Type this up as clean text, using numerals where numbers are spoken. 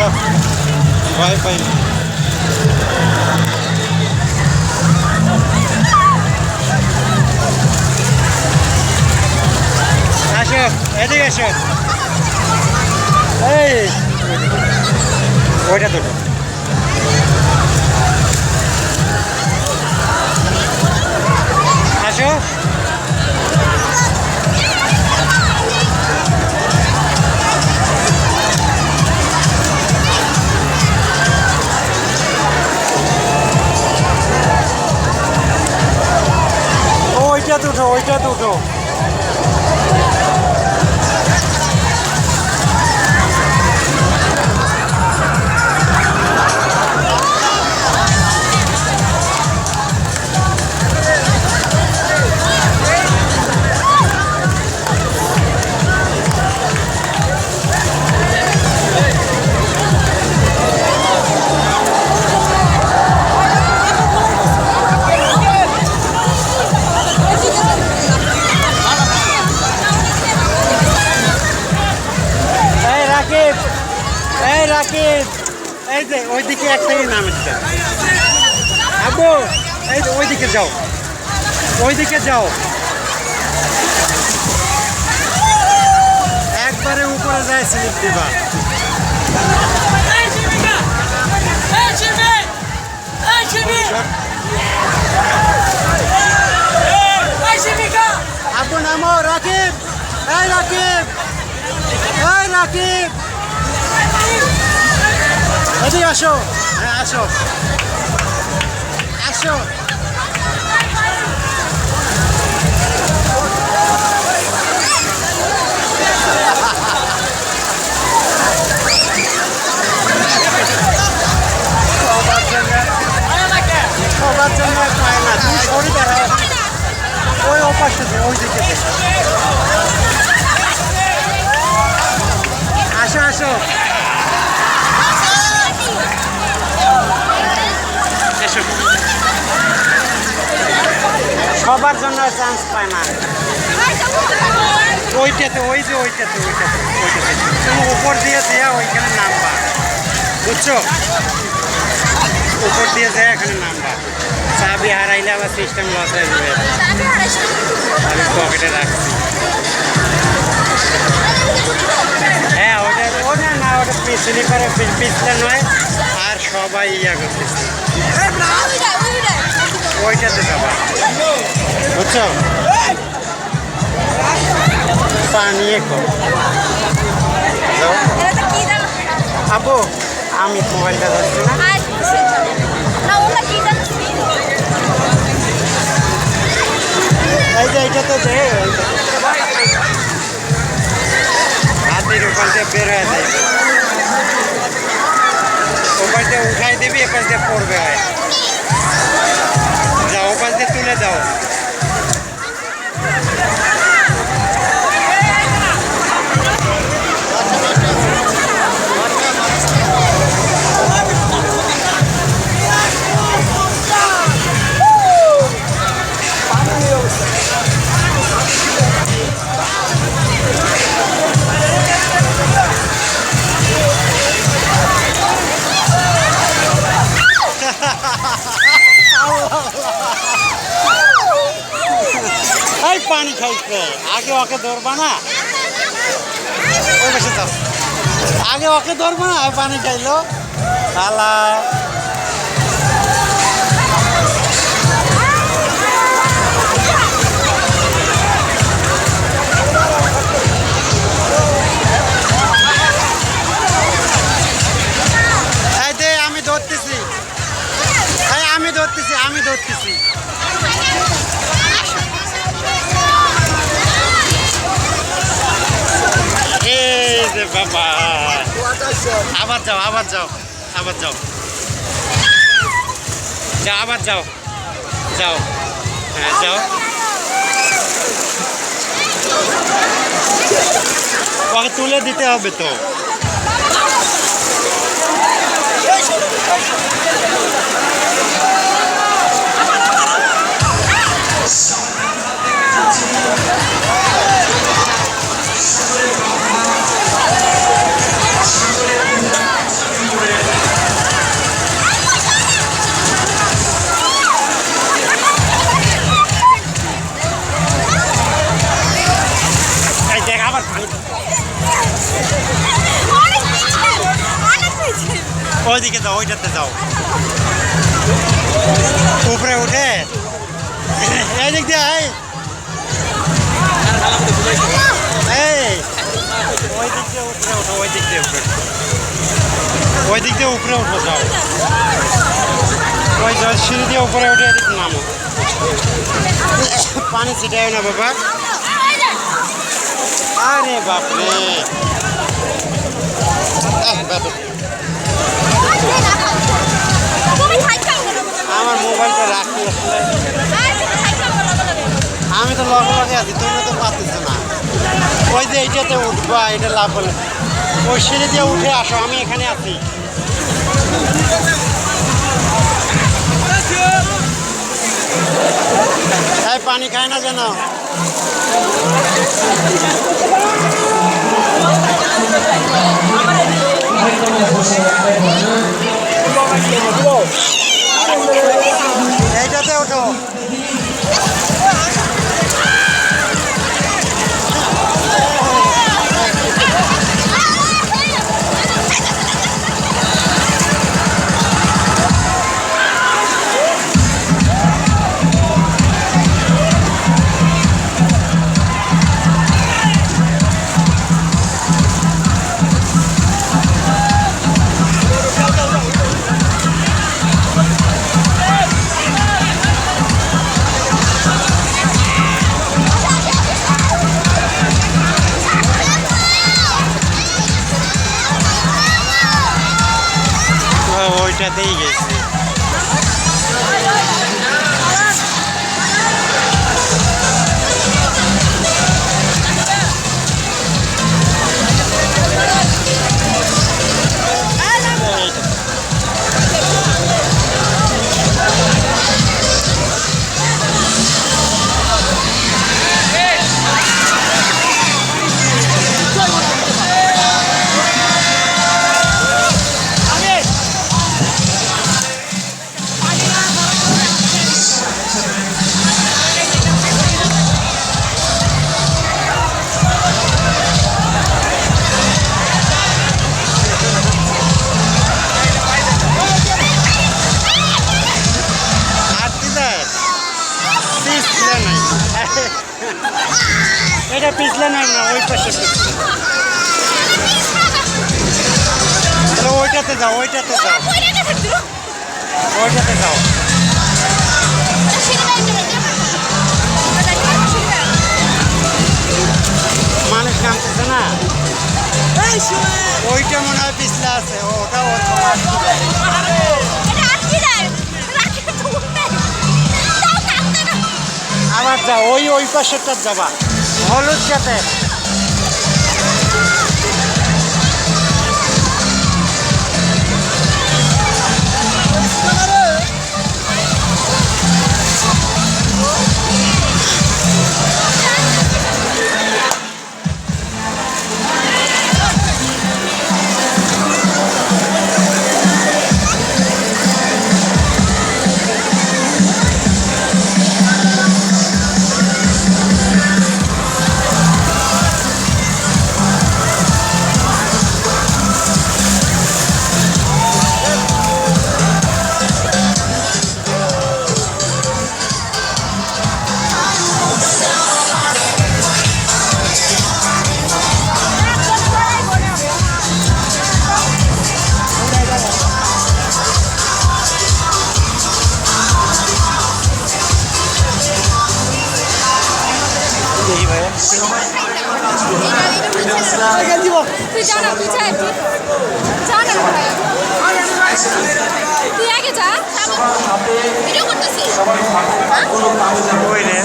আসো, ভয় পাই না। আসো, এদিকে আসো। এই ওইটা দুটো আসো। ওইটা দুটো, ওইটা দুটো। এই রাকিব, এই যে ওইদিকে একটাই নামছে। আব্বু এই যে ওইদিকে যাও, ওইদিকে যাও, একবারে উপরে যায় স্লিপ দিবা। আব্বু নামো। রাকিব, এই রাকিব, এই রাকিব, এদিকে আসো। হ্যাঁ আসো, আসো। সবার জন্য পায় না, তুমি সরি দাঁড়াও। ওই অপাশে ওই দিকে আসো, আসো, সবার জন্য চান্স পায় না। ওইটাতে, ওই যে ওইটাতে, ওইটাতে, ওইটাতে তুমি উপর দিয়ে দেয়া ওইখানে নামবা, বুঝছো? উপর দিয়ে যায় এখানে নামবা। চাবি হারাইলে আবার সিস্টেম লস হয়ে যাবে। আমি পকেটে রাখছি। হ্যাঁ ওটা, ওটা না, ওটা স্লিপারে পিছলে নয়। আর সবাই ইয়া করতেছে, ওইটাতে যাবা, বুঝছো? পানি আবু, আমি মোবাইলটা ধরছি না। এই যে এইটা তো দে, হাতের ওপাশ দিয়ে বের হয়ে যায়, ওপাশ দিয়ে উঠাই দিবি, এপাশ দিয়ে পড়বে হয়। যাও ওপাশ দিয়ে তুলে দাও। এই পানি খাইছে, আগে ওকে ধরবা না, ওই বসে যাও, আগে ওকে ধরবো না, পানি খাইলো খালা। এই দে, আমি ধরতেছি, আমি ধরতেছি, আমি ধরতেছি। এই যে বাবা, আবার যাও, আবার যাও, আবার যাও, যাও, আবার যাও, যাও, হ্যাঁ যাও। ওকে তুলে দিতে হবে তো। ওইদিকে যাও, ওইটাতে যাও, উপরে উঠে এই দিক দিয়ে ওই দিক দিয়ে উপরে ওঠো, ওই দিক দিয়ে উপরে, ওই দিক দিয়ে উপরে উঠো, যাও ওই সিঁড়ি দিয়ে উপরে উঠে এদিক নামো। পানি ছিটায় না বাবা। আরে বাপরে, আমার মোবাইলটা রাখি আসলে, আমি তো লগে লগে আছি, তুমি তো পাচ্ছিস না। ওই যে এইটাতে উঠবা, এটা লাভ হলে ওই সিঁড়ি দিয়ে উঠে আসো, আমি এখানে আছি। এই পানি খায় না যেন। এইটাতে ওঠো। ওইটাতেই গেছে। এটা পিছলে নাই না, ওই পাশে ওইটাতে যাও, ওইটাতে যাও, ওইটাতে যাও। মানুষ নামতেছে না, ওইটা মনে হয় পিছলে আছে, ওটা ওর আবার যাও, ওই ওই পাশেরটা যাবা, হলুদ সাথে। তুই যা না, তুই যা একটু যা না তুই আগে যা, ভিডিও করতেছি। ওই রে